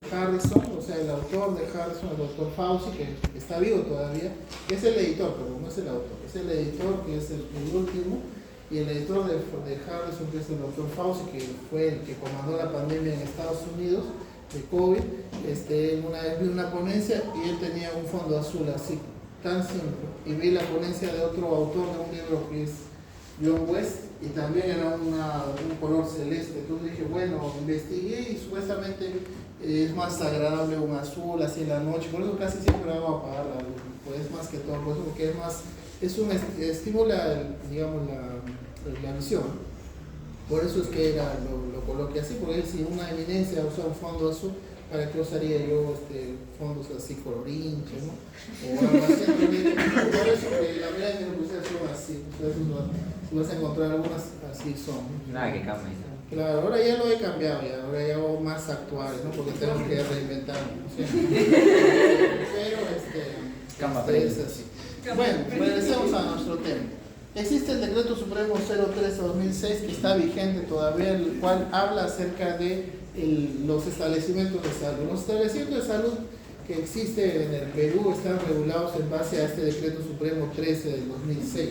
Harrison, o sea, el autor de Harrison, el doctor Fauci, que está vivo todavía, que es el editor, pero no es el autor, es el editor que es el último, y el editor de Harrison, que es el doctor Fauci, que fue el que comandó la pandemia en Estados Unidos de COVID. Una vez vi una ponencia y él tenía un fondo azul así, tan simple, y vi la ponencia de otro autor de un libro que es John West, y también era un color celeste. Entonces dije, bueno, investigué y supuestamente es más agradable un azul así en la noche, por eso casi siempre hago apagar la luz, pues más que todo, por eso, porque es más, estimula, digamos, la visión. Por eso es que lo coloqué así, porque si una eminencia usa un fondo azul, ¿para qué usaría yo fondos así colorinche, ¿no? O algo así. Por eso que la verdad es que lo puse son así, si vas a encontrar algunas así son. Nada que cambie. Claro, ahora ya lo he cambiado, ahora ya hago más actuales, ¿no? Porque tengo que reinventarme, ¿no? Pero es así. Bueno, regresemos a nuestro tema. Existe el Decreto Supremo 03/2006 que está vigente todavía, el cual habla acerca de los establecimientos de salud. Los establecimientos de salud que existen en el Perú están regulados en base a este Decreto Supremo 13/2006,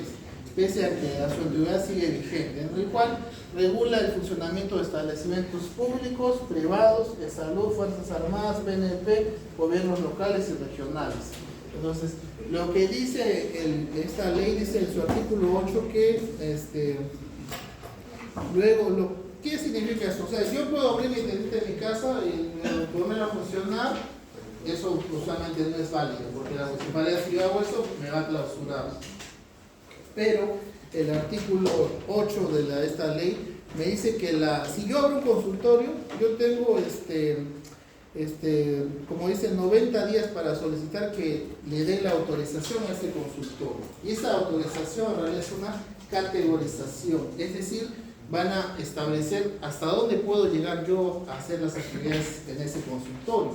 pese a que a su antigüedad sigue vigente, en el cual regula el funcionamiento de establecimientos públicos, privados, de salud, Fuerzas Armadas, PNP, gobiernos locales y regionales. Entonces, lo que dice esta ley, dice en su artículo 8 que, ¿qué significa eso? O sea, yo puedo abrir mi tiendita en mi casa y poner a funcionar, eso usualmente no es válido, porque la municipalidad, si yo hago eso, me va a clausurar. Pero el artículo 8 de esta ley me dice que si yo abro un consultorio, yo tengo como dice, 90 días para solicitar que le dé la autorización a este consultorio. Y esa autorización en realidad es una categorización, es decir, van a establecer hasta dónde puedo llegar yo a hacer las actividades en ese consultorio.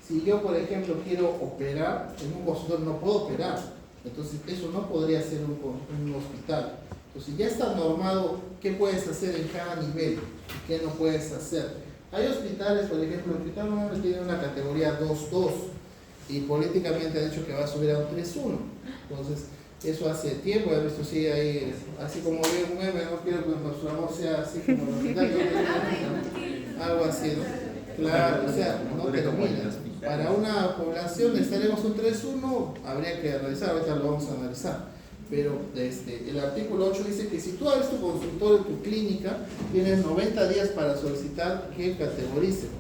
Si yo, por ejemplo, quiero operar en un consultorio, no puedo operar, entonces eso no podría ser un hospital. Entonces ya está normado qué puedes hacer en cada nivel y qué no puedes hacer. Hay hospitales, por ejemplo, el Hospital Nuevo tiene una categoría 2.2 y políticamente ha dicho que va a subir a un 3.1. Entonces, eso hace tiempo, he visto sí, ahí, así como veo un meme, no quiero que nuestro amor sea así como el hospital, algo así, ¿no? Claro, o sea, no termina. Para una población estaremos un 3.1, habría que realizar, ahorita lo vamos a analizar. Pero el artículo 8 dice que si tú abres tu consultorio, tu clínica, tienes 90 días para solicitar que categoricen.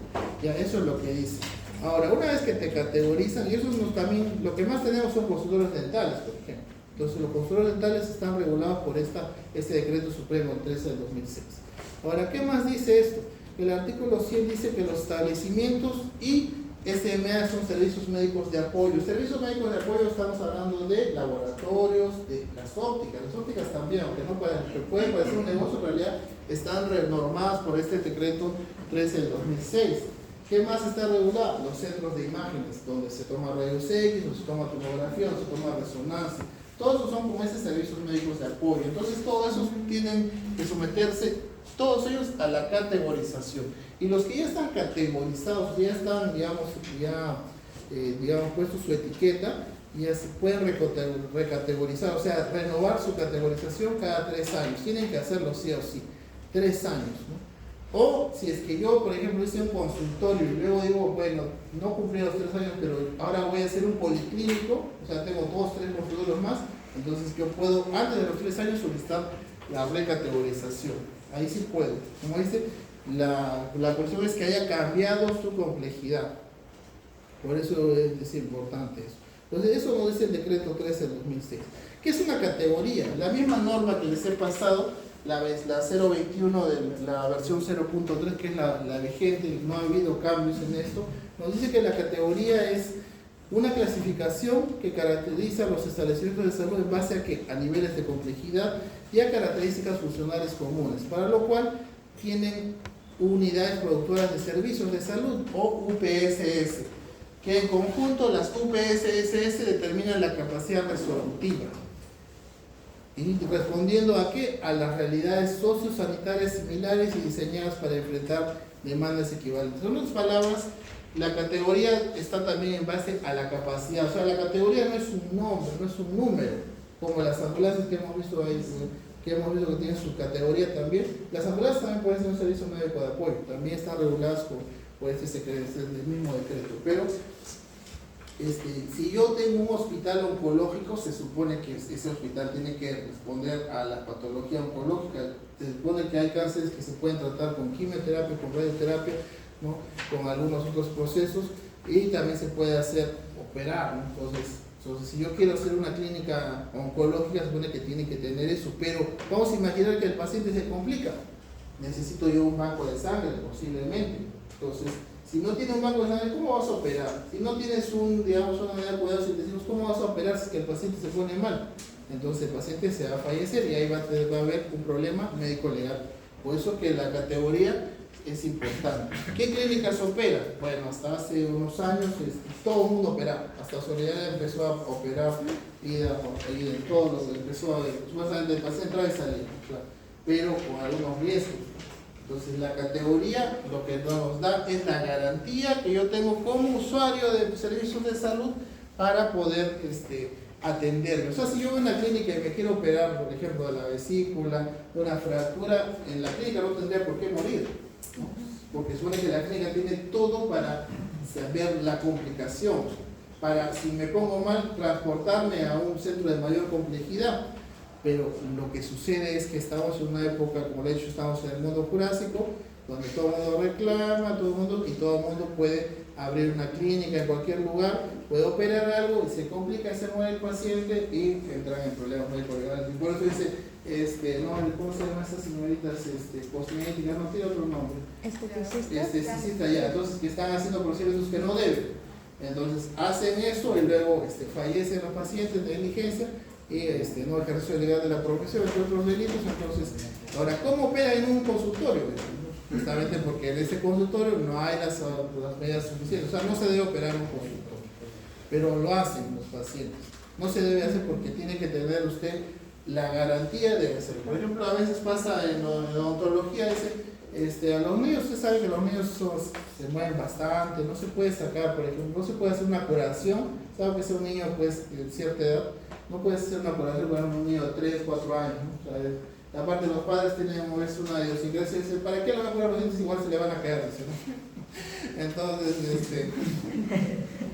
Ya, eso es lo que dice. Ahora, una vez que te categorizan, y eso es también, lo que más tenemos son consultorios dentales, por ejemplo. Entonces, los consultorios dentales están regulados por este Decreto Supremo 13/2006. Ahora, ¿qué más dice esto? El artículo 100 dice que los establecimientos y SMA son servicios médicos de apoyo. Servicios médicos de apoyo estamos hablando de laboratorios, de las ópticas. Las ópticas también, aunque no pueden parecer un negocio, en realidad están renormadas por este decreto 13/2006. ¿Qué más está regulado? Los centros de imágenes, donde se toma rayos X, donde se toma tomografía, donde se toma resonancia. Todos esos son como estos servicios médicos de apoyo. Entonces todos esos tienen que someterse, todos ellos, a la categorización. Y los que ya están categorizados, ya están, digamos, puesto su etiqueta, ya se pueden recategorizar, o sea, renovar su categorización cada 3 años. Tienen que hacerlo sí o sí, 3 años, ¿no? O si es que yo, por ejemplo, hice un consultorio y luego digo, bueno, no cumplí los 3 años, pero ahora voy a hacer un policlínico, o sea, tengo 2, 3 consultorios más, entonces yo puedo, antes de los 3 años, solicitar la recategorización. Ahí sí puedo. Como dice, la cuestión es que haya cambiado su complejidad. Por eso es importante eso. Entonces, eso nos dice el decreto 13/2006. ¿Qué es una categoría? La misma norma que les he pasado, la 021 de la versión 0.3, que es la vigente, no ha habido cambios en esto, nos dice que la categoría es una clasificación que caracteriza los establecimientos de salud en base a niveles de complejidad y a características funcionales comunes, para lo cual tienen unidades productoras de servicios de salud o UPSS, que en conjunto las UPSS determinan la capacidad resolutiva. ¿Y respondiendo a qué? A las realidades sociosanitarias similares y diseñadas para enfrentar demandas equivalentes. En otras palabras, la categoría está también en base a la capacidad. O sea, la categoría no es un nombre, no es un número, como las ambulancias que hemos visto ahí, que tienen su categoría también. Las ambulancias también pueden ser un servicio médico de apoyo, también están reguladas por el mismo decreto. Pero si yo tengo un hospital oncológico, se supone que ese hospital tiene que responder a la patología oncológica. Se supone que hay cánceres que se pueden tratar con quimioterapia, con radioterapia, ¿no? Con algunos otros procesos, y también se puede hacer operar, ¿no? Entonces, si yo quiero hacer una clínica oncológica, se supone que tiene que tener eso, pero vamos a imaginar que el paciente se complica. Necesito yo un banco de sangre, posiblemente. Entonces, si no tiene un banco de sangre, ¿cómo vas a operar? Si no tienes una unidad de cuidados intensivos, ¿cómo vas a operar si el paciente se pone mal? Entonces el paciente se va a fallecer y ahí va a haber un problema médico-legal. Por eso que la categoría es importante. ¿Qué clínicas operan? Bueno, hasta hace unos años todo el mundo operaba. Hasta Solidaridad empezó a operar en todos los, empezó a supuestamente el paciente entraba y salía, claro, pero con algunos riesgos. Entonces la categoría lo que nos da es la garantía que yo tengo como usuario de servicios de salud para poder atenderme. O sea, si yo voy a una clínica y me quiero operar, por ejemplo, de la vesícula, de una fractura, en la clínica no tendría por qué morir, ¿no? Porque supone que la clínica tiene todo para saber la complicación, para, si me pongo mal, transportarme a un centro de mayor complejidad. Pero lo que sucede es que estamos en una época, como le he dicho, estamos en el mundo jurásico, donde todo el mundo reclama, todo el mundo puede abrir una clínica en cualquier lugar, puede operar algo y se complica, se muere el paciente y entran en problemas médicos legales. Y por eso dice, ¿cómo se llaman estas señoritas cosméticas? No tiene otro nombre. Esteticista, ya. Entonces, que están haciendo procedimientos que no deben. Entonces, hacen eso y luego fallecen los pacientes de negligencia y no ejerció legal de la profesión, entre otros delitos. Entonces, ahora, ¿cómo opera en un consultorio? Justamente porque en ese consultorio no hay las medidas suficientes. O sea, no se debe operar en un consultorio, pero lo hacen los pacientes. No se debe hacer porque tiene que tener usted la garantía de hacerlo. Por ejemplo, a veces pasa en la odontología, a los niños, usted sabe que los niños se mueven bastante, no se puede sacar, por ejemplo, no se puede hacer una curación, sabe que sea un niño pues de cierta edad, no puede hacer una curación para un niño de 3, 4 años, ¿no? O sea, aparte los padres tienen una idiosincrasia, ¿para qué lo van a curar los dientes? Igual se le van a caer, ¿no? Entonces,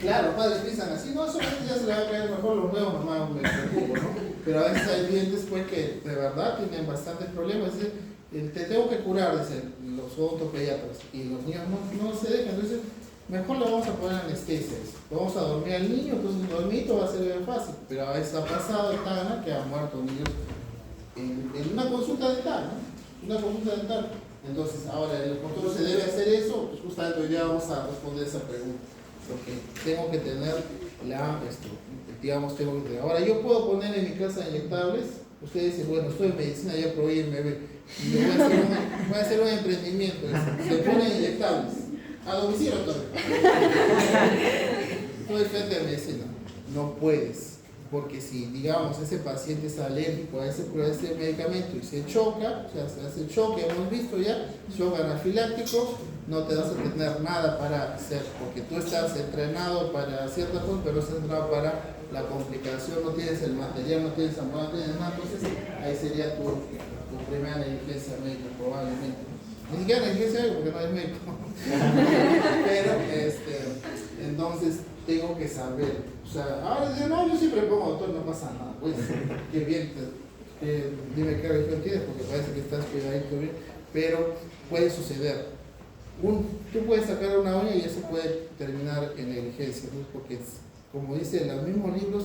claro, los padres piensan así, no, solamente ya se le va a caer mejor los nuevos, mamá, me preocupo, ¿no? Pero a veces hay dientes pues que de verdad tienen bastantes problemas, te tengo que curar, dicen los odontopediatras, y los niños no se dejan, entonces mejor lo vamos a poner anestesia, lo vamos a dormir al niño, entonces el dormito va a ser bien fácil, pero a veces ha pasado que han muerto niños en una consulta dental, ¿no? Una consulta dental. Entonces, ahora, ¿en el control se debe hacer eso? Pues justamente hoy día vamos a responder esa pregunta, porque tengo que tener ahora, yo puedo poner en mi casa inyectables. Usted dice, bueno, estoy en medicina, ya probé y voy a hacer un emprendimiento. Se ponen inyectables. A domicilio todavía. Estoy frente a medicina. No puedes. Porque si, digamos, ese paciente es alérgico a ese medicamento y se choca, o sea, se hace choque, hemos visto ya, shock anafiláctico, no te vas a tener nada para hacer, porque tú estás entrenado para ciertas cosas, pero no estás entrenado para la complicación, no tienes el material, no tienes amor, no tienes nada, entonces ahí sería tu primera negligencia médica, probablemente. Ni siquiera negligencia médica, porque no es médico. Pero, entonces, tengo que saber. O sea, ahora yo siempre pongo doctor, no pasa nada. Pues, qué bien, dime qué religión tienes, porque parece que estás cuidadito bien, pero puede suceder. Tú puedes sacar una uña y eso puede terminar en negligencia, ¿no? Porque, como dicen los mismos libros,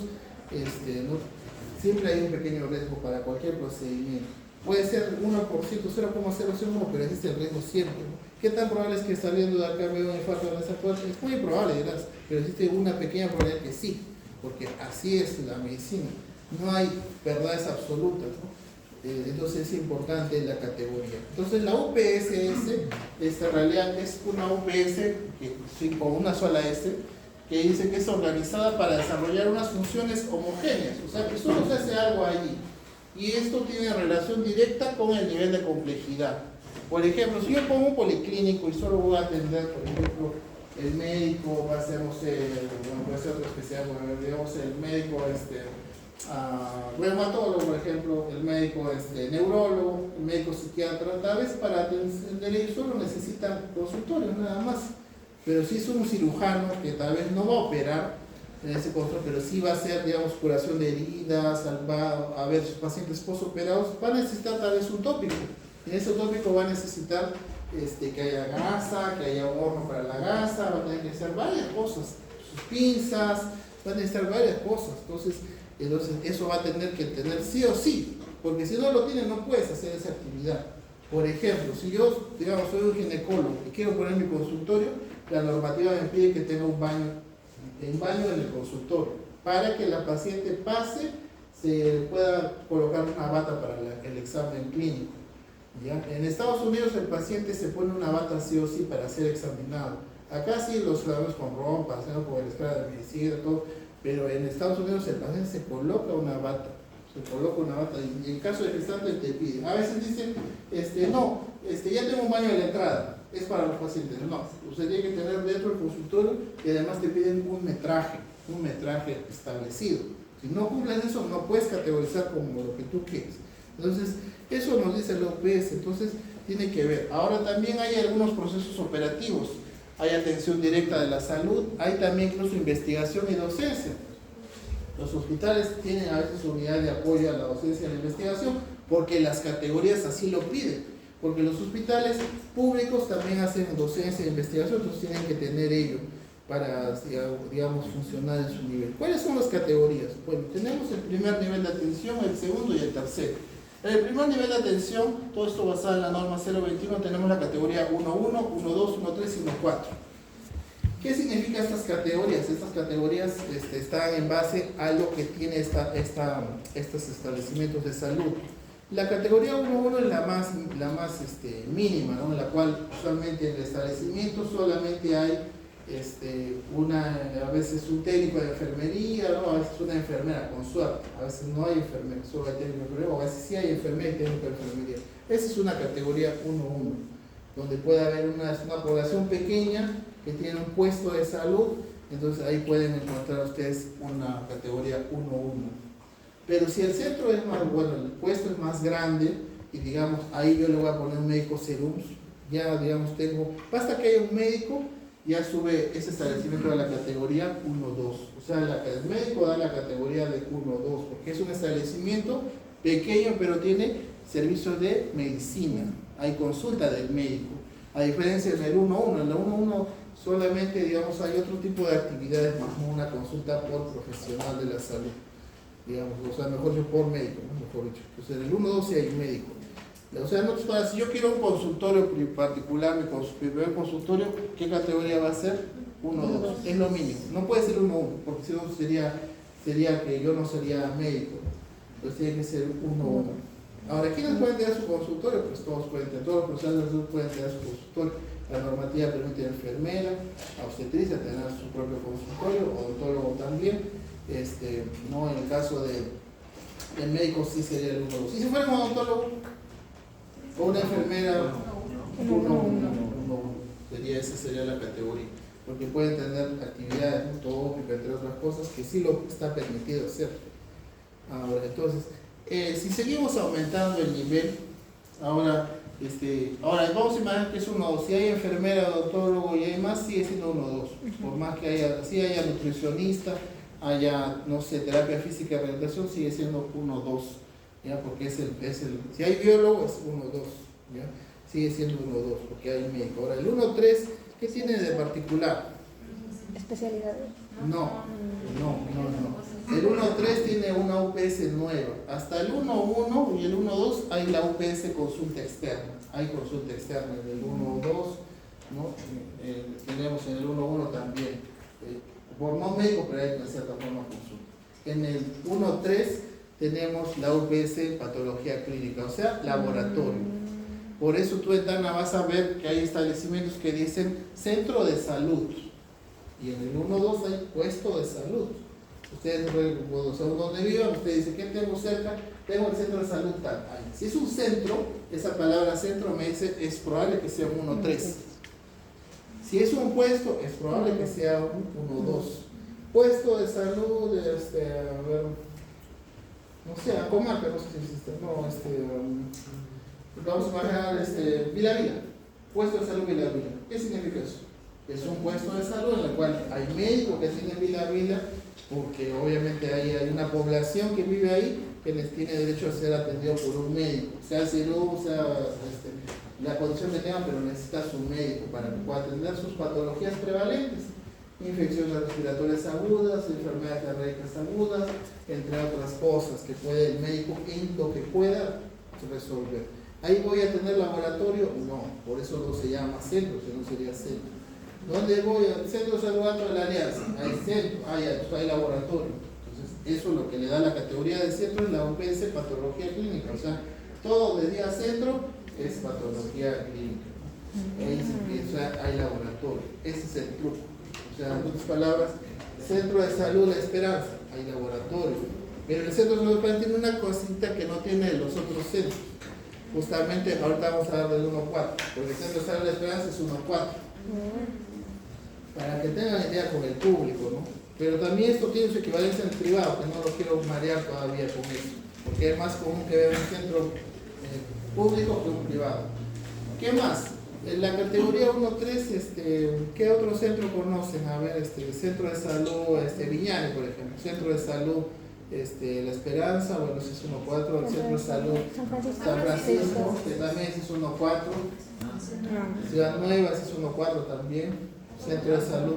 siempre hay un pequeño riesgo para cualquier procedimiento. Puede ser 1%, 0,001, pero existe el riesgo siempre, ¿no? ¿Qué tan probable es que saliendo de acá veo un infarto en esa puerta? Es muy probable, dirás, pero existe una pequeña probabilidad que sí, porque así es la medicina. No hay verdades absolutas, ¿no? Entonces es importante la categoría. Entonces la UPSS, en realidad es una UPS con una sola S, que dice que es organizada para desarrollar unas funciones homogéneas, o sea que solo se hace algo allí. Y esto tiene relación directa con el nivel de complejidad. Por ejemplo, si yo pongo un policlínico y solo voy a atender, por ejemplo, el médico va a ser, no sé, bueno, puede ser otra especialidad, bueno, digamos, el médico reumatólogo, por ejemplo, el médico neurólogo, el médico psiquiatra, tal vez para atender ellos solo necesitan consultorios nada más. Pero si es un cirujano que tal vez no va a operar en ese control, pero sí va a hacer, digamos, curación de heridas, va a ver sus pacientes posoperados, va a necesitar tal vez un tópico. En ese tópico va a necesitar que haya gasa, que haya un horno para la gasa, va a tener que hacer varias cosas, sus pinzas, va a necesitar varias cosas. Entonces eso va a tener que tener sí o sí, porque si no lo tienes no puedes hacer esa actividad. Por ejemplo, si yo, digamos, soy un ginecólogo y quiero poner mi consultorio, la normativa me pide que tenga un baño en el consultorio, para que la paciente pase, se pueda colocar una bata para el examen clínico. ¿Ya? En Estados Unidos el paciente se pone una bata sí o sí para ser examinado. Acá sí los sabemos con ropa, haciendo por el escala de medicina, todo, pero en Estados Unidos el paciente se coloca una bata. Y en caso de gestante te pide. A veces dicen, no, ya tengo un baño en la entrada, es para los pacientes. No, usted tiene que tener dentro del consultorio y además te piden un metraje establecido. Si no cumples eso, no puedes categorizar como lo que tú quieres. Entonces, eso nos dice la OPS, entonces tiene que ver. Ahora también hay algunos procesos operativos, hay atención directa de la salud, hay también incluso investigación y docencia. Los hospitales tienen a veces unidad de apoyo a la docencia y a la investigación porque las categorías así lo piden, porque los hospitales públicos también hacen docencia e investigación, entonces tienen que tener ello para, digamos, funcionar en su nivel. ¿Cuáles son las categorías? Bueno, tenemos el primer nivel de atención, el segundo y el tercero. En el primer nivel de atención, todo esto basado en la norma 021, tenemos la categoría 1.1, 1.2, 1.3 y 1.4. ¿Qué significan estas categorías? Estas categorías están en base a lo que tiene estos establecimientos de salud. La categoría 1.1 es la más mínima, ¿no? En la cual usualmente en el establecimiento solamente hay a veces un técnico de enfermería, ¿no? A veces una enfermera con suerte, a veces no hay enfermera, solo hay técnico de enfermería, o a veces sí hay enfermera y técnico de enfermería. Esa es una categoría 1.1, donde puede haber una población pequeña que tiene un puesto de salud, entonces ahí pueden encontrar ustedes una categoría 1.1. Pero si el centro es más, bueno, el puesto es más grande, y digamos, ahí yo le voy a poner un médico serums, ya digamos basta que haya un médico, ya sube ese establecimiento a la categoría 1.2. O sea, el médico da la categoría de 1.2, porque es un establecimiento pequeño, pero tiene servicios de medicina. Hay consulta del médico. A diferencia del 1.1, en el 1.1 solamente, digamos, hay otro tipo de actividades, más como una consulta por profesional de la salud. Digamos, o sea, mejor yo por médico, ¿no? Mejor dicho. Entonces, en el 1.2 sí hay médico. O sea, no, si yo quiero un consultorio particular, mi primer consultorio, ¿qué categoría va a ser? 1.2. Es lo mínimo. No puede ser 1.1, porque si no sería que yo no sería médico. Entonces tiene que ser 1.1. Ahora, ¿quiénes pueden tener su consultorio? Pues todos pueden tener, todos los profesionales de salud pueden tener su consultorio. La normativa permite a enfermera, a obstetricia tener su propio consultorio, odontólogo también. No en el caso del médico sí sería el 1.2. ¿Y si fuera un odontólogo? O una enfermera, 1.1. Esa sería la categoría. Porque pueden tener actividades tópicas, entre otras cosas, que sí lo está permitido hacer. Ahora, entonces, si seguimos aumentando el nivel, ahora vamos a imaginar que es 1.2. Si hay enfermera, odontólogo y hay más, sigue siendo 1.2. Por más que haya nutricionista, haya, no sé, terapia física y rehabilitación, sigue siendo 1.2. ¿Ya? Porque si hay biólogo es 1.2, ¿ya? Sigue siendo 1.2 porque hay médico. Ahora el 1.3, ¿qué tiene de particular? ¿Especialidades? No. El 1.3 tiene una UPS nueva. Hasta el 1.1 y el 1.2 hay la UPS consulta externa. Hay consulta externa en el 1.2, ¿no? Tenemos en el 1.1 también. Por no médico, pero hay de cierta forma consulta. En el 1.3 tenemos la UPS patología clínica, o sea, laboratorio. Por eso tú en Tacna vas a ver que hay establecimientos que dicen centro de salud. Y en el 1.2 hay puesto de salud. Ustedes según donde vivan, usted dice, ¿qué tengo cerca? Tengo el centro de salud tal. Si es un centro, esa palabra centro me dice, es probable que sea un 1.3. Si es un puesto, es probable que sea un 1-2. Puesto de salud, a ver, no sé, a comarca, no sé si existe, no, vamos a manejar Vila Vila, puesto de salud Vila Vila. ¿Qué significa eso? Es un puesto de salud en el cual hay médicos que tienen Vila Vila, porque obviamente hay una población que vive ahí que les tiene derecho a ser atendido por un médico, sea cirujano, sea la condición que tengan, pero necesita su médico para que pueda atender sus patologías prevalentes, infecciones respiratorias agudas, enfermedades diarreicas agudas, entre otras cosas que puede el médico en lo que pueda resolver. ¿Ahí voy a tener laboratorio? No, por eso no se llama centro, que no sería centro. ¿Dónde voy? Al Centro de Salud Alto de la Alianza. Hay centro, hay laboratorio. Entonces, eso es lo que le da la categoría de centro en la OPS, patología clínica. O sea, todo de día centro es patología clínica. Ahí se empieza, hay laboratorio. Ese es el truco. O sea, en otras palabras, Centro de Salud La Esperanza, hay laboratorio. Pero el Centro de Salud La Esperanza tiene una cosita que no tiene los otros centros. Justamente, ahorita vamos a hablar del 1-4, porque el Centro de Salud La Esperanza es 1-4. Para que tengan idea con el público, ¿no? Pero también esto tiene su equivalencia en el privado, que no lo quiero marear todavía con eso, porque es más común que vea un centro público que un privado. ¿Qué más? En la categoría 1-3, ¿qué otro centro conocen? A ver, Centro de Salud Viñani, por ejemplo, Centro de Salud La Esperanza, bueno, ese es 1-4, el Centro de Salud San Francisco, que también ese es 1-4, Ciudad Nueva, ese es 1-4 también. Centro de Salud.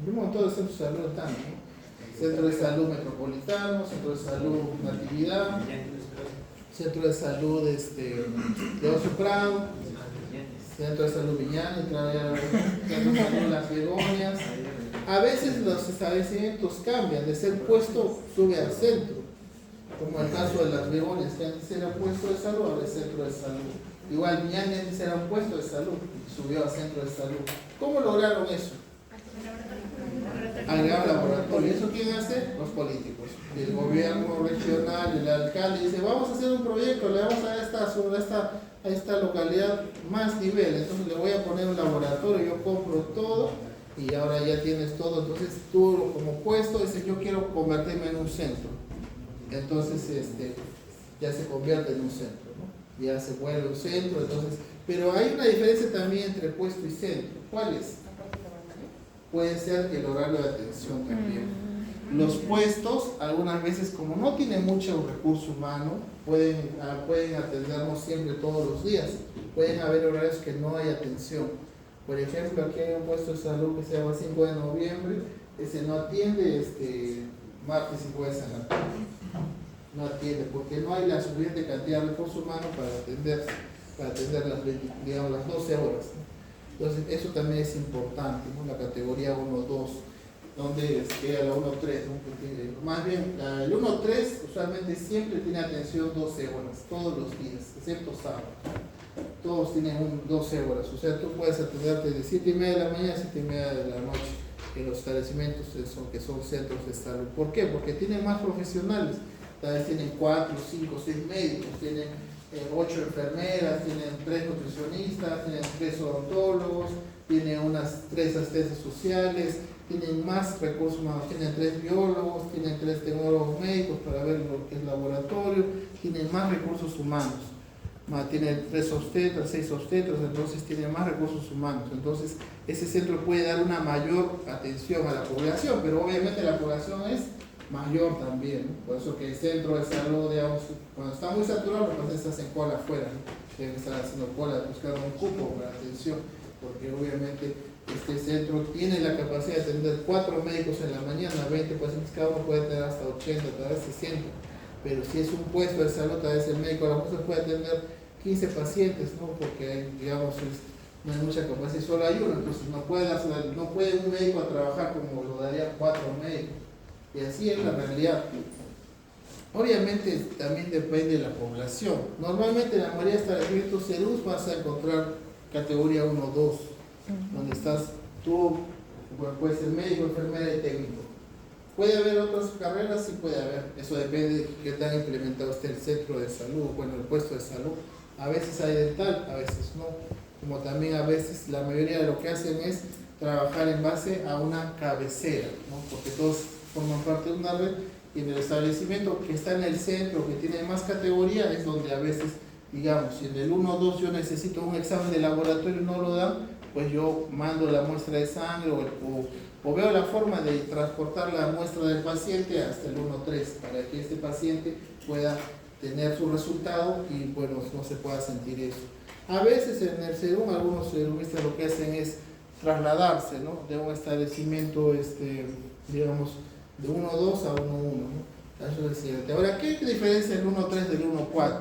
Un montón de centros de salud están, ¿no? Centro de Salud Metropolitano, Centro de Salud Natividad, Centro de Salud de Oso Prado, Centro de Salud Viñani, Centro de Salud Las Begonias. A veces los establecimientos cambian, de ser puesto sube al centro, como el caso de Las Begonias, que antes era puesto de salud, ahora es centro de salud. Igual Viñani antes era un puesto de salud y subió al centro de salud. ¿Cómo lograron eso? Agregar laboratorio. ¿Eso quién hace? Los políticos. El gobierno regional, el alcalde dice, vamos a hacer un proyecto, le vamos a dar a esta localidad más nivel, entonces le voy a poner un laboratorio, yo compro todo y ahora ya tienes todo. Entonces tú como puesto dices, yo quiero convertirme en un centro. Entonces ya se convierte en un centro, ¿no? Ya se vuelve un centro, entonces, pero hay una diferencia también entre puesto y centro. ¿Cuál es? Puede ser el horario de atención también. Los puestos, algunas veces, como no tienen mucho recurso humano, pueden atendernos siempre todos los días. Pueden haber horarios que no hay atención. Por ejemplo, aquí hay un puesto de salud que se llama 5 de noviembre, ese no atiende martes y jueves en la tarde. No atiende porque no hay la suficiente cantidad de recursos humanos para atender las 12 horas, ¿no? Entonces eso también es importante, ¿no? La categoría 1-2, donde queda la 1-3, ¿no? Más bien el 1-3 usualmente siempre tiene atención 12 horas, todos los días, excepto sábado. Todos tienen 12 horas, o sea, tú puedes atenderte de 7:30 de la mañana a 7:30 de la noche en los establecimientos que son centros de salud. ¿Por qué? Porque tienen más profesionales. Tal vez tienen 4, 5, 6 médicos, tienen 8 enfermeras, tienen 3 nutricionistas, tienen 3 odontólogos, tienen unas 3 asistentes sociales, tienen más recursos humanos, tienen 3 biólogos, tienen 3 tecnólogos médicos para ver lo que es laboratorio, tienen más recursos humanos, tienen 3 obstetras, 6 obstetras, entonces tienen más recursos humanos. Entonces ese centro puede dar una mayor atención a la población, pero obviamente la población es mayor también, ¿no? Por eso que el centro de salud, digamos, cuando está muy saturado, los pacientes hacen cola afuera, ¿no? Tienen que estar haciendo cola, buscando un cupo para atención, porque obviamente este centro tiene la capacidad de atender 4 médicos en la mañana, 20 pacientes cada uno, puede tener hasta 80, tal vez 60, pero si es un puesto de salud, tal vez el médico a lo mejor puede atender 15 pacientes, ¿no? Porque digamos, no hay mucha capacidad, solo hay uno, entonces no puede un médico a trabajar como lo daría 4 médicos. Y así es la realidad. Obviamente también depende de la población. Normalmente en la mayoría de establecimientos SERUS vas a encontrar categoría 1-2, donde estás tú, bueno, puedes ser médico, enfermera y técnico. ¿Puede haber otras carreras? Sí puede haber. Eso depende de qué tan implementado esté el centro de salud, bueno, el puesto de salud, A veces hay dental, a veces no. Como también a veces la mayoría de lo que hacen es trabajar en base a una cabecera, ¿no? Porque todos forman parte de una red y en el establecimiento que está en el centro, que tiene más categoría, es donde a veces, digamos, si en el 1 o 2 yo necesito un examen de laboratorio y no lo dan, pues yo mando la muestra de sangre o veo la forma de transportar la muestra del paciente hasta el 1-3 para que este paciente pueda tener su resultado y bueno, no se pueda sentir eso. A veces en el serum, algunos serumistas lo que hacen es trasladarse, ¿no? De un establecimiento, digamos, de 1-2 a 1-1, ¿no? Eso es cierto. Ahora, ¿qué diferencia el 1-3 del 1-4?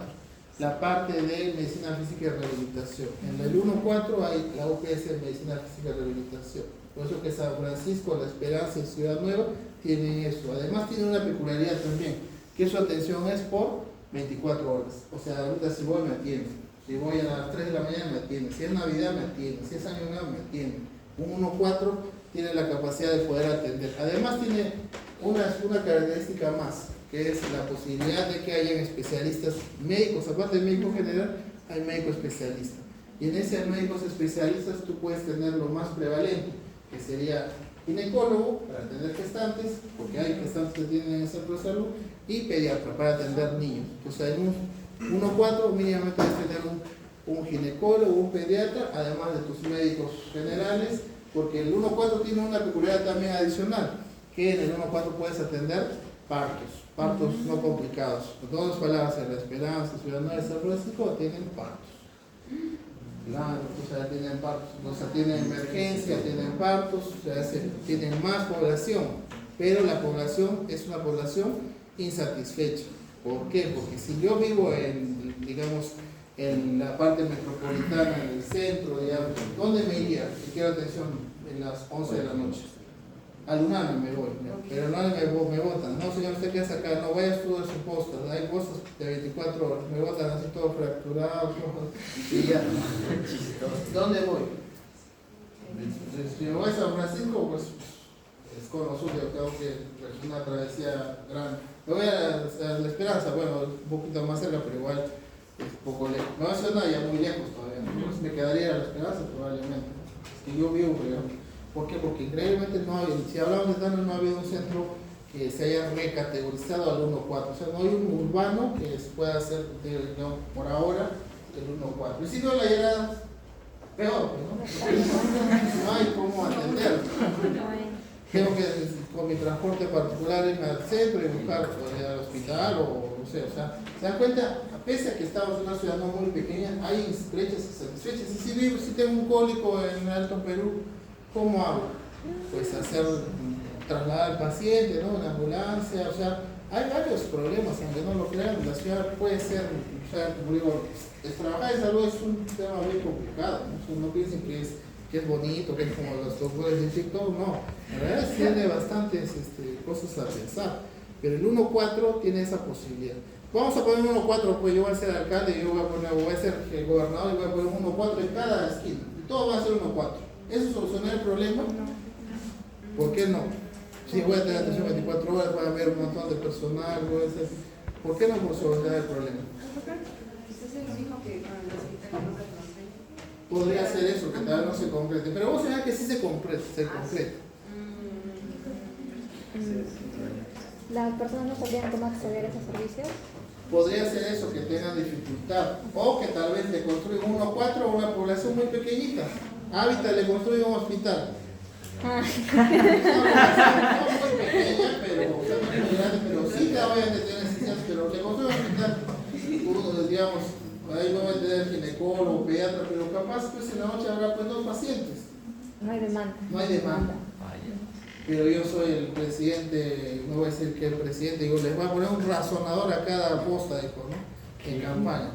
La parte de medicina física y rehabilitación. En el 1-4 hay la UPS de medicina física y rehabilitación. Por eso que San Francisco, La Esperanza y Ciudad Nueva tienen eso. Además tiene una peculiaridad también, que su atención es por 24 horas. O sea, ahorita si voy me atienden. Si voy a las 3 de la mañana me atienden. Si es Navidad me atienden. Si es Año Nuevo me atienden. Un 1-4 tiene la capacidad de poder atender. Además tiene una característica más, que es la posibilidad de que hayan especialistas médicos, aparte de médico general, hay médico especialista. Y en ese médicos especialistas tú puedes tener lo más prevalente, que sería ginecólogo para atender gestantes, porque hay gestantes que tienen en el centro de salud, y pediatra para atender niños. O sea, en un 1-4 mínimamente debes tener un ginecólogo, un pediatra, además de tus médicos generales, porque el 1-4 tiene una peculiaridad también adicional, que en el 1-4 puedes atender partos no complicados. En todas las palabras, en La Esperanza, Ciudad Nueva y San Francisco tienen partos. Claro, o sea, tienen partos, o sea, tienen emergencia, tienen partos, o sea, tienen más población, pero la población es una población insatisfecha. ¿Por qué? Porque si yo vivo en, digamos, en la parte metropolitana, en el centro, digamos, ¿dónde me iría? Si quiero atención en las 11 de la noche. Al UNAMI me voy, ¿no? Pero no me votan. No, señor, usted queda acá, no vaya a estudiar su posta. Hay postas de 24 horas, me votan así todo fracturado, y ya. ¿Dónde voy? Si me voy a San Francisco, pues es con lo suyo, tengo que hacer una travesía grande. Me voy a La Esperanza, bueno, un poquito más cerca, pero igual es poco lejos. Me va a sonar ya muy lejos todavía, ¿no? Entonces me quedaría a La Esperanza probablemente. Es que yo vivo, digamos. ¿Por qué? Porque increíblemente no hay, si hablamos de daño, no ha habido un centro que se haya recategorizado al 1-4. O sea, no hay un urbano que se pueda hacer, digamos, por ahora, el 1-4. Y si no, la era peor, ¿no? No hay cómo atenderlo. Tengo que, con mi transporte particular, irme al centro y buscar al hospital o no sé. O sea, ¿se dan cuenta? Pese a que estamos en una ciudad no muy pequeña, hay brechas insatisfechas. Y si tengo un cólico en Alto Perú, ¿cómo hago? Pues trasladar al paciente, ¿no? Una ambulancia, o sea, hay varios problemas, aunque no lo crean, la ciudad puede ser, o sea, como digo, trabajar en salud es un tema muy complicado, ¿no? O sea, no piensen que es bonito, que es como los doctores de TikTok, no, la verdad es que tiene bastantes cosas a pensar, pero el 1-4 tiene esa posibilidad. Vamos a poner un 1-4, pues yo voy a ser alcalde, yo voy a ser el gobernador y voy a poner un 1-4 en cada esquina, y todo va a ser 1-4. ¿Eso soluciona el problema? ¿Por qué no? Si voy a tener atención 24 horas, voy a haber un montón de personal, ¿por qué no solucionar el problema? Podría ser eso, que tal vez no se concrete, pero vos sabés que sí se concreta. ¿Las personas no sabrían cómo acceder a esos servicios? Podría ser eso, que tengan dificultad, o que tal vez le construyan 1-4 a una población muy pequeñita. Hábitat le construye un hospital. No muy pequeña, pero sí que vayan a tener necesidades, pero le construye un hospital. Uno, digamos, ahí no va a tener ginecólogo, pediatra, pero capaz pues en la noche habrá pues 2 pacientes. No hay demanda. No hay demanda. Pero yo soy el presidente, no voy a decir que el presidente, digo, les voy a poner un razonador a cada posta, dijo, ¿no? En campaña.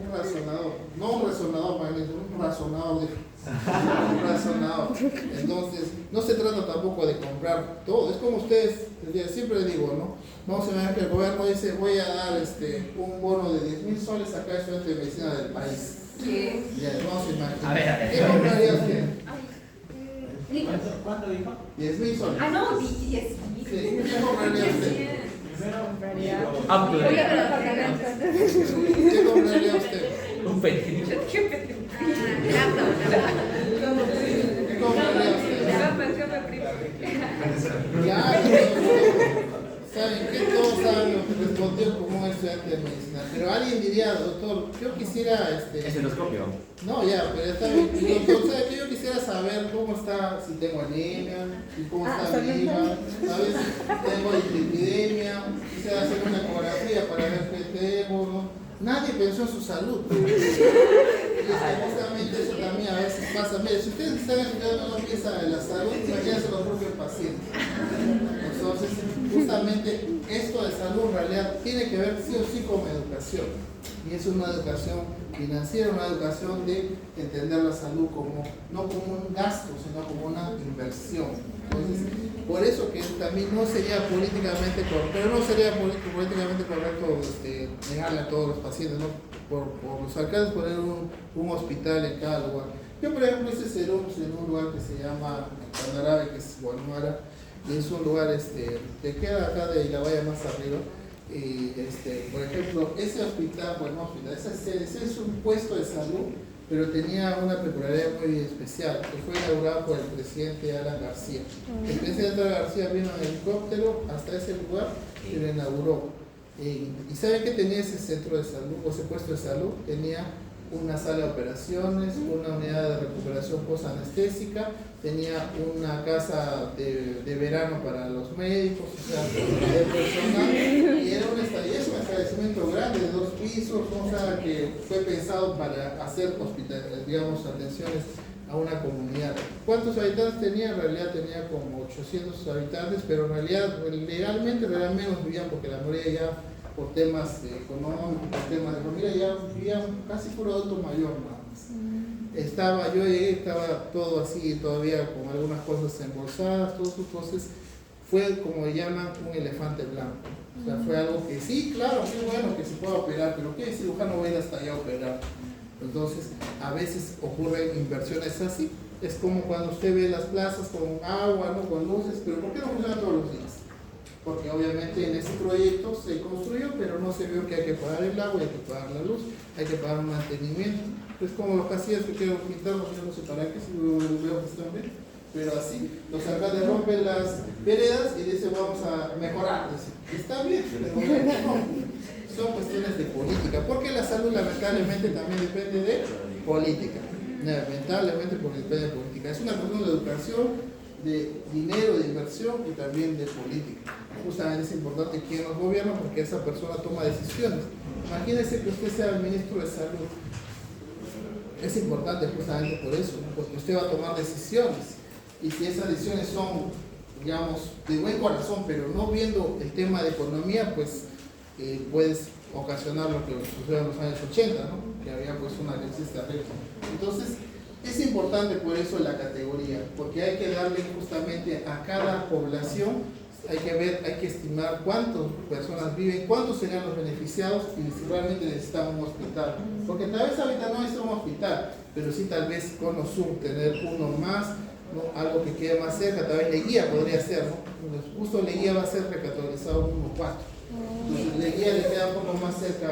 Un razonador, no un resonador, un razonador, un razonador. Entonces, no se trata tampoco de comprar todo, es como ustedes, siempre digo, ¿no? Vamos a ver que el gobierno dice, voy a dar un bono de 10.000 soles a cada estudiante de medicina del país. ¿Qué? Ya, vamos a imaginar. A ver. ¿Qué compraría usted? ¿Cuánto dijo? 10.000 soles. Ah, no, 10. Sí, ¿qué compraría usted? Compraría Amplio. un departamento. ¿Qué compraría usted? Un PT. ¿Qué compraría usted? Claro, saben que todos saben lo que respondió como un estudiante de medicina, pero alguien diría, doctor, yo quisiera Estetoscopio. no, ya, pero está bien. Doctor, ¿sabe que yo quisiera saber cómo está, si tengo anemia, y cómo está mi hígado, ¿sabes? Tengo hiperlipidemia, quisiera hacer una ecografía para ver qué tengo, ¿no? Nadie pensó en su salud. Y justamente eso también a veces pasa. Mire, si ustedes están estudiando una pieza de la salud, imagínense los propios pacientes. Entonces, justamente esto de salud en realidad tiene que ver sí o sí con educación. Y es una educación financiera, una educación de entender la salud como, no como un gasto, sino como una inversión. Entonces, por eso que también no sería políticamente correcto, pero no sería políticamente correcto negarle a todos los pacientes, ¿no? Por los alcaldes poner un hospital en cada lugar. Yo, por ejemplo, hice serums en un lugar que se llama Canarabe, que es Guanumara, y es un lugar que queda acá de la valla más arriba. Y por ejemplo, ese hospital, ese es un puesto de salud, pero tenía una peculiaridad muy especial, que fue inaugurado por el presidente Alan García. El presidente Alan García vino en helicóptero hasta ese lugar y lo inauguró. ¿Y saben qué tenía ese centro de salud, o ese puesto de salud? Tenía una sala de operaciones, una unidad de recuperación post-anestésica, tenía una casa de verano para los médicos, o sea, de personal, y era un establecimiento grande de 2 pisos, o sea, que fue pensado para hacer atenciones a una comunidad. ¿Cuántos habitantes tenía? En realidad tenía como 800 habitantes, pero en realidad legalmente menos vivían, porque la mayoría ya por temas económicos, por temas de familia, ya vivían casi puro adulto mayor nada más. Yo llegué, estaba todo así, todavía con algunas cosas embolsadas, todo eso, entonces fue como llaman un elefante blanco. O sea, fue algo que sí, claro, qué bueno que se pueda operar, pero ¿qué cirujano va a ir hasta allá a operar? Entonces, a veces ocurren inversiones así. Es como cuando usted ve las plazas con agua, ¿no? Con luces, pero ¿por qué no funciona todos los días? Porque obviamente en ese proyecto se construyó, pero no se vio que hay que pagar el agua, hay que pagar la luz, hay que pagar un mantenimiento. Es como los casillas que quiero pintarlos, yo no sé para qué, si lo veo que están bien, pero así, los alcaldes rompen las veredas y dicen vamos a mejorar. Está bien, pero no, son cuestiones de política, porque la salud lamentablemente también depende de política. Lamentablemente porque depende de política. Es una cuestión de educación, de dinero, de inversión y también de política. Justamente es importante quién nos gobierna, porque esa persona toma decisiones. Imagínese que usted sea el ministro de salud. Es importante justamente por eso, ¿no? Porque usted va a tomar decisiones. Y si esas decisiones son, digamos, de buen corazón, pero no viendo el tema de economía, pues puedes ocasionar lo que sucedió en los años 80, ¿no? Que había pues una crisis terrible. Entonces, es importante por eso la categoría, porque hay que darle justamente a cada población, hay que estimar cuántas personas viven, cuántos serían los beneficiados y si realmente necesitamos un hospital. Porque tal vez ahorita no es un hospital, pero sí tal vez con Osur tener uno más, ¿no? Algo que quede más cerca, tal vez Leguía podría ser, ¿no? Justo Leguía va a ser recategorizado 1-4. Entonces Leguía le queda un poco más cerca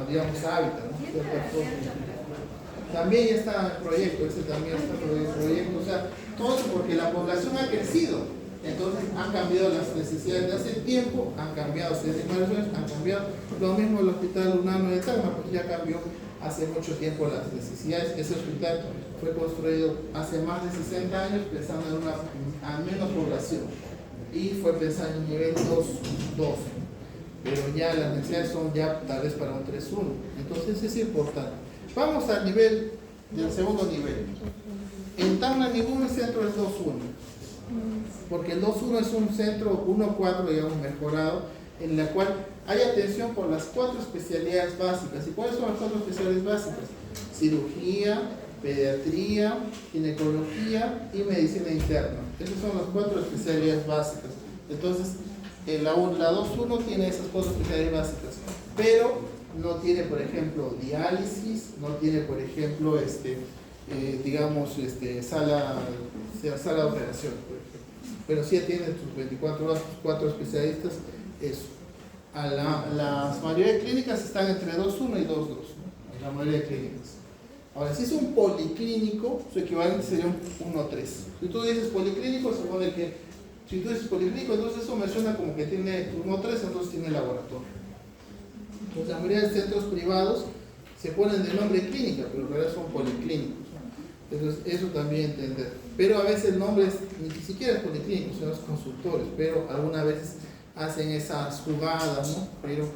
digamos, a Hábitat, ¿no? También ya está el proyecto, también está el proyecto, o sea, todo eso porque la población ha crecido, entonces han cambiado las necesidades de hace tiempo, han cambiado, hace varios años han cambiado, lo mismo el hospital Unano de Tacna, pues ya cambió hace mucho tiempo las necesidades. Ese hospital fue construido hace más de 60 años pensando en a menos población y fue pensado en un nivel 2, pero ya las necesidades son ya tal vez para un 3-1, entonces es importante. Vamos al nivel del segundo nivel. En Tacna ningún centro es 2-1, porque el 2-1 es un centro 1-4, digamos, mejorado, en la cual hay atención por las 4 especialidades básicas. ¿Y cuáles son las 4 especialidades básicas? Cirugía, pediatría, ginecología y medicina interna. Esas son las 4 especialidades básicas. Entonces, la 2-1 tiene esas 4 especialidades básicas, pero no tiene, por ejemplo, diálisis, no tiene, por ejemplo, sala de operación, por ejemplo. Pero sí tiene sus 24 horas, sus 4 especialistas eso. Las mayoría de clínicas están entre 2.1 y 2.2, ¿no? La mayoría de clínicas. Ahora, si es un policlínico, su equivalente sería un 1.3. Si tú dices policlínico, se supone que, si tú dices policlínico, entonces eso me suena como que tiene 1.3, entonces tiene laboratorio. Entonces, la mayoría de centros privados se ponen de nombre clínica, pero en realidad son policlínicos, ¿no? Entonces, eso también entender. Pero a veces el nombre ni siquiera es policlínico, son los consultores, pero algunas veces hacen esas jugadas, ¿no? Pero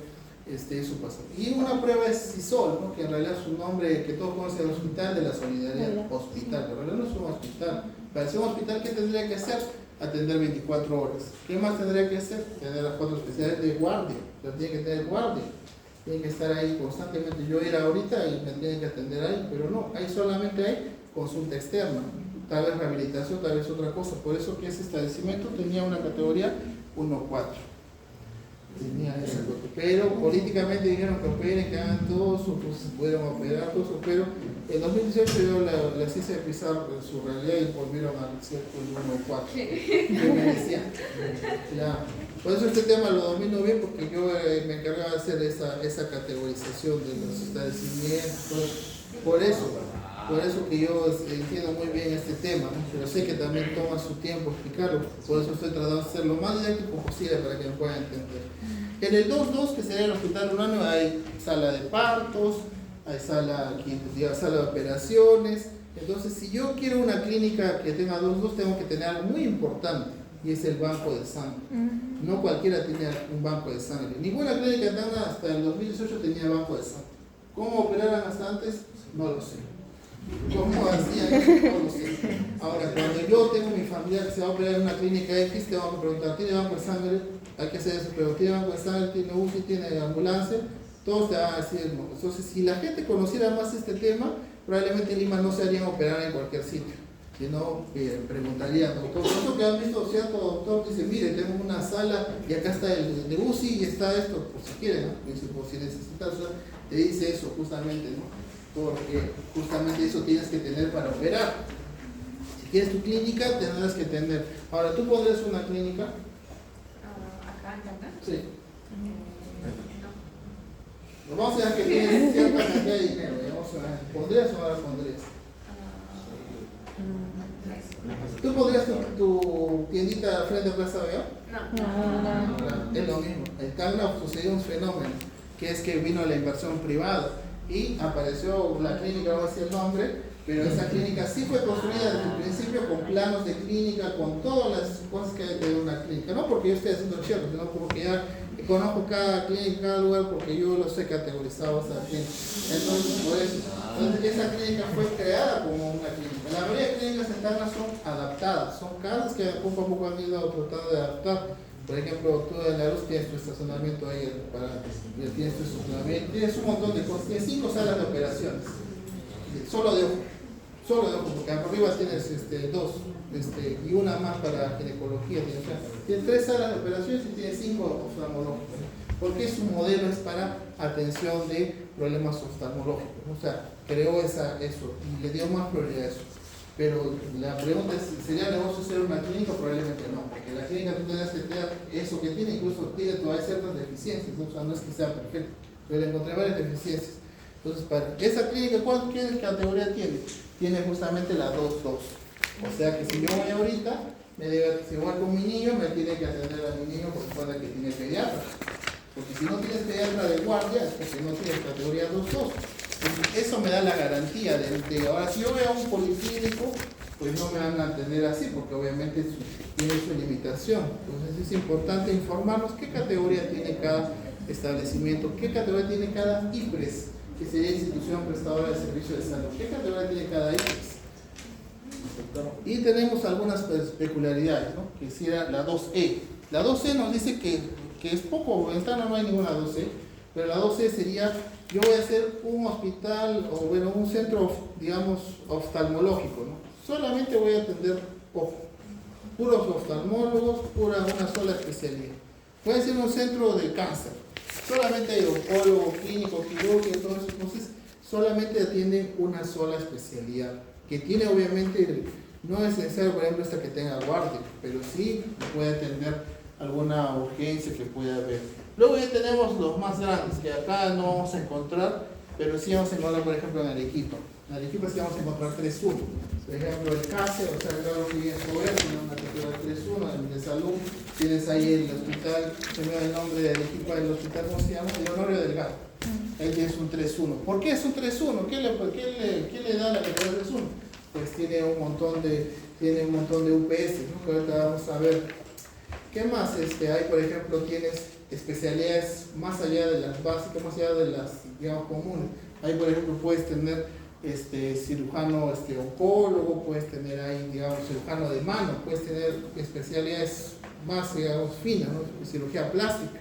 eso pasa. Y una prueba es CISOL, ¿no? Que en realidad su nombre, que todos conocen, el Hospital de la Solidaridad, hospital, pero en realidad no es un hospital. Para ser un hospital, ¿qué tendría que hacer? Atender 24 horas. ¿Qué más tendría que hacer? Tener las 4 especialidades de guardia, pero tiene que tener guardia, tiene que estar ahí constantemente. Yo ir ahorita y me tienen que atender ahí, pero no, ahí solamente hay consulta externa, tal vez rehabilitación, tal vez otra cosa. Por eso que ese establecimiento tenía una categoría 1.4. Tenía esa cosa. Pero políticamente dijeron que operen, que hagan todos, o pues pudieron operar todos, pero en 2018 yo les hice pisar su realidad y volvieron al cierto 1.4. Que me decía, ya. Por eso este tema lo domino bien, porque yo me encargaba de hacer esa categorización de los establecimientos. Por eso que yo entiendo muy bien este tema, ¿no? Pero sé que también toma su tiempo explicarlo, por eso estoy tratando de ser lo más didáctico posible para que me puedan entender. En el 2.2, que sería el hospital urbano, hay sala de partos, hay sala de operaciones. Entonces, si yo quiero una clínica que tenga 2.2, tengo que tener algo muy importante, y es el banco de sangre. No cualquiera tiene un banco de sangre. Ninguna clínica hasta el 2018 tenía banco de sangre. ¿Cómo operaran hasta antes? No lo sé. ¿Cómo hacían? No lo sé. Ahora, cuando yo tengo mi familiar que se va a operar en una clínica X, te vamos a preguntar, ¿tiene banco de sangre? Hay que hacer eso, pero ¿tiene banco de sangre? ¿Tiene UCI? ¿Tiene ambulancia? Todos te van a decir no. Entonces, si la gente conociera más este tema, probablemente en Lima no se harían operar en cualquier sitio, sino preguntaría, doctor, por eso que han visto cierto doctor, dice, mire, tengo una sala y acá está el de UCI y está esto, por si quieren, ¿no? Dice, por si necesitas, o sea, te dice eso justamente, ¿no? Porque justamente eso tienes que tener para operar. Si quieres tu clínica, tendrás que tener. Ahora, ¿tú pondrías una clínica? ¿Acá en Tacna? Sí. No. Nos vamos a decir que tienes cierta cantidad de dinero, digamos, ¿pondrías o no la pondrías? ¿Tú pondrías tu tiendita frente a Plaza Veo? No. Es lo mismo. En Tacna sucedió un fenómeno, que es que vino la inversión privada y apareció la clínica, no voy a decir el nombre, pero esa clínica sí fue construida desde el principio con planos de clínica, con todas las cosas que hay de una clínica. No porque yo esté haciendo el cierre, sino porque ya conozco cada clínica, cada lugar, porque yo los he categorizado hasta aquí. Entonces, por eso. Entonces, esa clínica fue creada como una clínica. La mayoría de clínicas en Tacna son adaptadas, son casas que poco a poco han ido tratando de adaptar. Por ejemplo, tú en la luz tienes tu estacionamiento ahí, tienes tu estacionamiento, tienes un montón de cosas, tienes 5 salas de operaciones, solo de ojo, porque arriba tienes 2, y una más para ginecología, tienes 3 salas de operaciones y tienes 5 oftalmológicos, porque su modelo es para atención de problemas oftalmológicos, o sea, creó eso y le dio más prioridad a eso. Pero la pregunta es, ¿sería negocio hacer una clínica? Probablemente no, porque la clínica tú tendrás que tener eso que tiene, incluso tiene todavía ciertas deficiencias, ¿no? O sea, no es que sea perfecto, pero le encontré varias deficiencias. Entonces, para esa clínica, ¿qué categoría tiene? Tiene justamente la 2.2. O sea que si yo voy ahorita, si voy con mi niño, me tiene que atender a mi niño porque puede que tiene pediatra. Porque si no tienes pediatra de guardia, es porque no tienes categoría 2.2. Eso me da la garantía de ahora, si yo voy a un policlínico, pues no me van a atender así, porque obviamente tiene su limitación. Entonces es importante informarnos qué categoría tiene cada establecimiento, qué categoría tiene cada IPRES, que sería institución prestadora de servicios de salud, qué categoría tiene cada IPRES. Y tenemos algunas peculiaridades, ¿no? Que sería la 2E. La 2E nos dice que es poco, en Tacna no hay ninguna 2E, pero la 2E sería, yo voy a hacer un hospital, o bueno, un centro, digamos, oftalmológico, ¿no? Solamente voy a atender puros oftalmólogos, una sola especialidad. Puede ser un centro de cáncer, solamente hay oncólogo, clínico, quirúrgico, todo eso. Entonces, solamente atienden una sola especialidad, que tiene obviamente, no es necesario, por ejemplo, esta que tenga guardia, pero sí puede atender alguna urgencia que pueda haber. Luego ya tenemos los más grandes, que acá no vamos a encontrar, pero sí vamos a encontrar, por ejemplo, en Arequipa. En Arequipa sí vamos a encontrar 3.1. Por ejemplo, el CASE, o sea, el grado que viene sobre tiene una categoría 3.1, el de salud, tienes ahí el hospital, se me da el nombre de Arequipa, el hospital, ¿cómo se llama? El Honorio Delgado. Ahí tienes un 3.1. ¿Por qué es un 3.1? ¿Qué le da la categoría 3.1? Pues tiene un montón de UPS, ¿no? Que ahorita vamos a ver. ¿Qué más hay? Por ejemplo, tienes especialidades más allá de las básicas, más allá de las, digamos, comunes. Ahí, por ejemplo, puedes tener cirujano oncólogo, puedes tener ahí, digamos, cirujano de mano, puedes tener especialidades más, digamos, finas, ¿no? Cirugía plástica,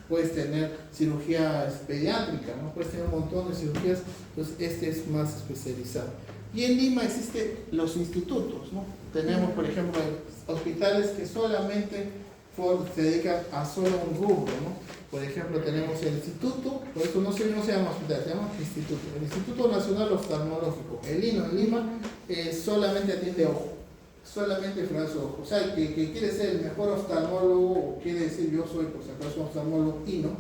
puedes tener cirugía pediátrica, ¿no? Puedes tener un montón de cirugías, entonces este es más especializado. Y en Lima existen los institutos, ¿no? Tenemos, por ejemplo, hospitales que solamente se dedican a solo un rubro, ¿no? Por ejemplo, tenemos el instituto, por eso no se llama hospital, se llama instituto. El Instituto Nacional Oftalmológico, el INO en Lima, solamente atiende ojo, solamente frases ojo. O sea, que quiere ser el mejor oftalmólogo, o quiere decir yo soy, por si acaso, oftalmólogo INO,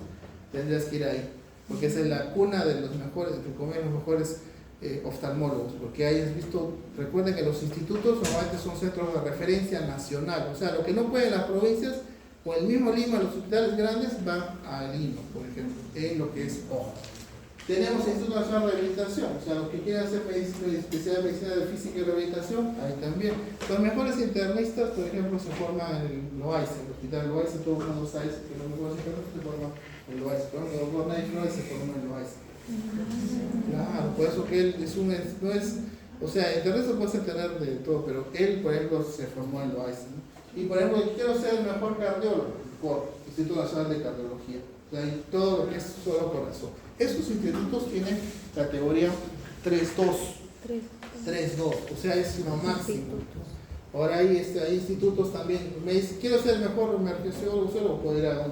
tendrías que ir ahí, porque esa es la cuna de los mejores, entre comillas, los mejores oftalmólogos, porque hayas visto, recuerden que los institutos normalmente son centros de referencia nacional, o sea, lo que no pueden las provincias, o el mismo Lima, los hospitales grandes van a Lima, por ejemplo, en lo que es ojo. Tenemos el Instituto Nacional de Rehabilitación, o sea, los que quieren hacer especialidad de medicina de física y rehabilitación, ahí también. Los mejores internistas, por ejemplo, se forman en el Loaiza, el hospital Loaiza, todos los años sabes que los mejores internistas se forman en el Loaiza, pero los Bornay Flores se forman en el Loaiza. Claro, por eso que él no es, o sea, internista puede tener de todo, pero él, por ejemplo, se formó en Loaiza, ¿no? Y por ejemplo, quiero ser el mejor cardiólogo por Instituto Nacional de Cardiología, o sea, y todo lo que es solo corazón. Estos institutos tienen categoría 3.2, o sea, es lo máximo. Ahora hay institutos también, me dice, quiero ser el mejor emergenciólogo, solo puedo ir a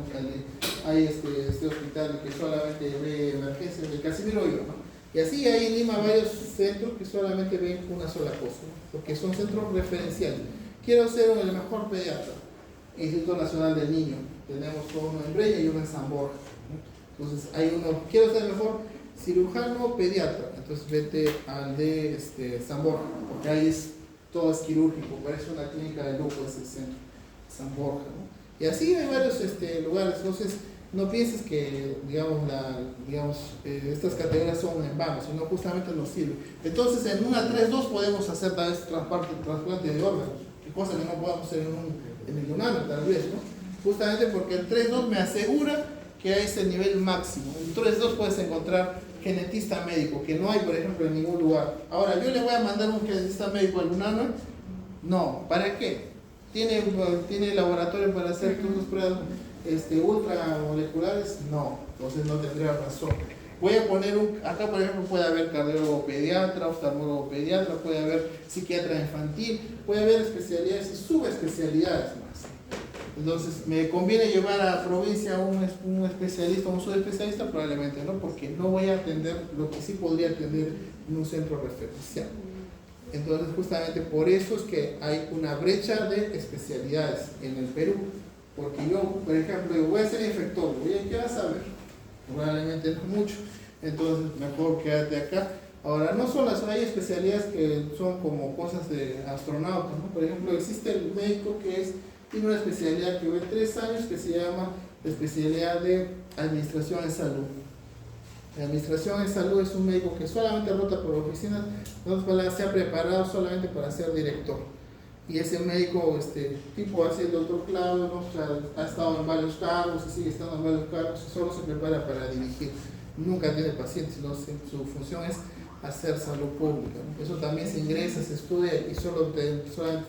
hay este hospital que solamente ve emergencia, el Casimiro Iba, ¿no? Y así hay en Lima varios centros que solamente ven una sola cosa, ¿no? Porque son centros referenciales. Quiero ser el mejor pediatra, Instituto Nacional del Niño, tenemos uno en Breña y uno en San Borja, ¿no? Entonces hay uno, quiero ser el mejor cirujano pediatra, entonces vete al de San Borja, porque ahí todo es quirúrgico, parece una clínica de lujo ese centro, San Borja, ¿no? Y así hay varios lugares, entonces no pienses que, estas categorías son en vano, sino justamente nos sirven. Entonces en una 3.2 podemos hacer tal vez trasplante de órganos, cosa que no podemos hacer en el humano, tal vez, ¿no? Justamente porque el 3.2 me asegura que hay ese nivel máximo. En 3.2 puedes encontrar genetista médico, que no hay, por ejemplo, en ningún lugar. Ahora, ¿yo le voy a mandar un genetista médico al UNANO? No. ¿Para qué? ¿Tiene laboratorio para hacer todas las pruebas ultramoleculares? No. Entonces no tendría razón. Voy a poner acá por ejemplo puede haber cardiólogo pediatra, oftalmólogo pediatra, puede haber psiquiatra infantil, puede haber especialidades y subespecialidades más. Entonces, ¿me conviene llevar a provincia a un especialista, un subespecialista? Probablemente no, porque no voy a atender lo que sí podría atender en un centro referencial. Entonces, justamente por eso es que hay una brecha de especialidades en el Perú. Porque yo, por ejemplo, voy a ser infectólogo, ¿y qué vas a ver? Probablemente no mucho, entonces mejor quédate acá. Ahora, no solo hay especialidades que son como cosas de astronautas, ¿no? Por ejemplo, existe el médico que tiene una especialidad que ve 3 años que se llama especialidad de administración en salud. La administración en salud es un médico que solamente rota por oficinas, no se ha preparado solamente para ser director. Y ese médico, tipo hace el doctor Claudio, ¿no? O sea, ha estado en varios cargos y sigue estando en varios cargos y solo se prepara para dirigir. Nunca tiene pacientes, sino su función es hacer salud pública, ¿no? Eso también se ingresa, se estudia y solamente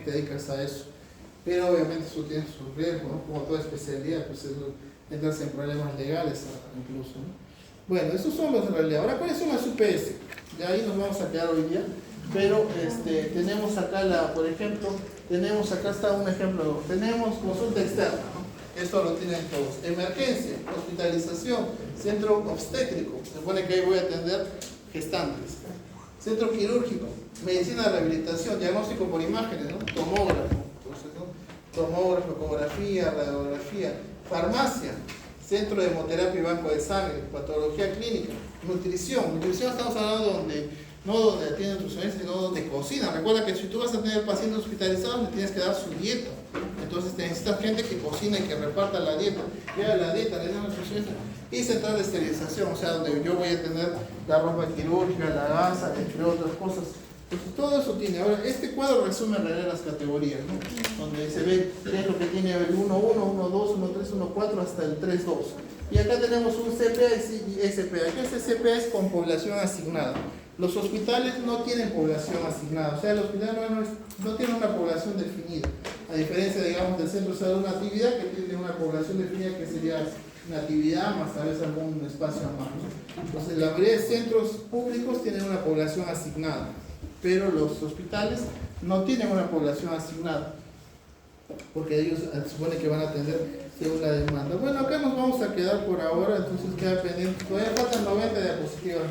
te dedicas a eso. Pero obviamente eso tiene sus riesgos, ¿no? Como toda especialidad, pues entras en problemas legales incluso, ¿no? Bueno, esos son los en realidad. Ahora, ¿cuáles son las UPS? De ahí nos vamos a quedar hoy día. Pero tenemos acá, por ejemplo, acá está un ejemplo, tenemos consulta externa, ¿no? Esto lo tienen todos. Emergencia, hospitalización, centro obstétrico, se supone que ahí voy a atender gestantes. Centro quirúrgico, medicina de rehabilitación, diagnóstico por imágenes, ¿no? Tomógrafo. Entonces, ¿no? tomógrafo, ecografía, radiografía, farmacia, centro de hemoterapia y banco de sangre, patología clínica, nutrición. Nutrición estamos hablando no donde atienden nutricionistas, sino donde cocinan. Recuerda que si tú vas a tener pacientes hospitalizados, le tienes que dar su dieta. Entonces necesitas gente que cocina y que reparta la dieta. Lleva la dieta, le da nutricionista. Y central de esterilización, o sea, donde yo voy a tener la ropa quirúrgica, la gasa, entre otras cosas. Entonces todo eso tiene. Ahora, este cuadro resume en realidad las categorías, ¿no? Donde se ve qué es lo que tiene el 1.1, 1.2, 1.3, 1.4 hasta el 3.2. Y acá tenemos un CPA y SPA. Aquí este CPA es con población asignada. Los hospitales no tienen población asignada, o sea, el hospital no tiene una población definida, a diferencia, digamos, del centro de salud Natividad, que tiene una población definida que sería Natividad, más tal vez algún espacio a mano. Entonces, la mayoría de centros públicos tienen una población asignada, pero los hospitales no tienen una población asignada, porque ellos se supone que van a atender según la demanda. Bueno, acá nos vamos a quedar por ahora, entonces queda pendiente. Todavía faltan 90 diapositivas.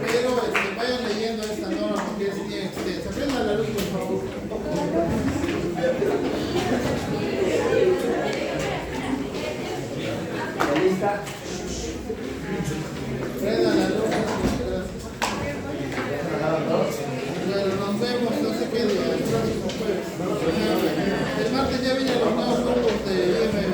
Pero vayan leyendo esta norma porque es bien extensa. Prendan la luz, por favor. ¿Lista? Prendan la luz. Bueno, nos vemos, no sé qué día, el próximo jueves. El martes ya vienen los nuevos grupos de IMB.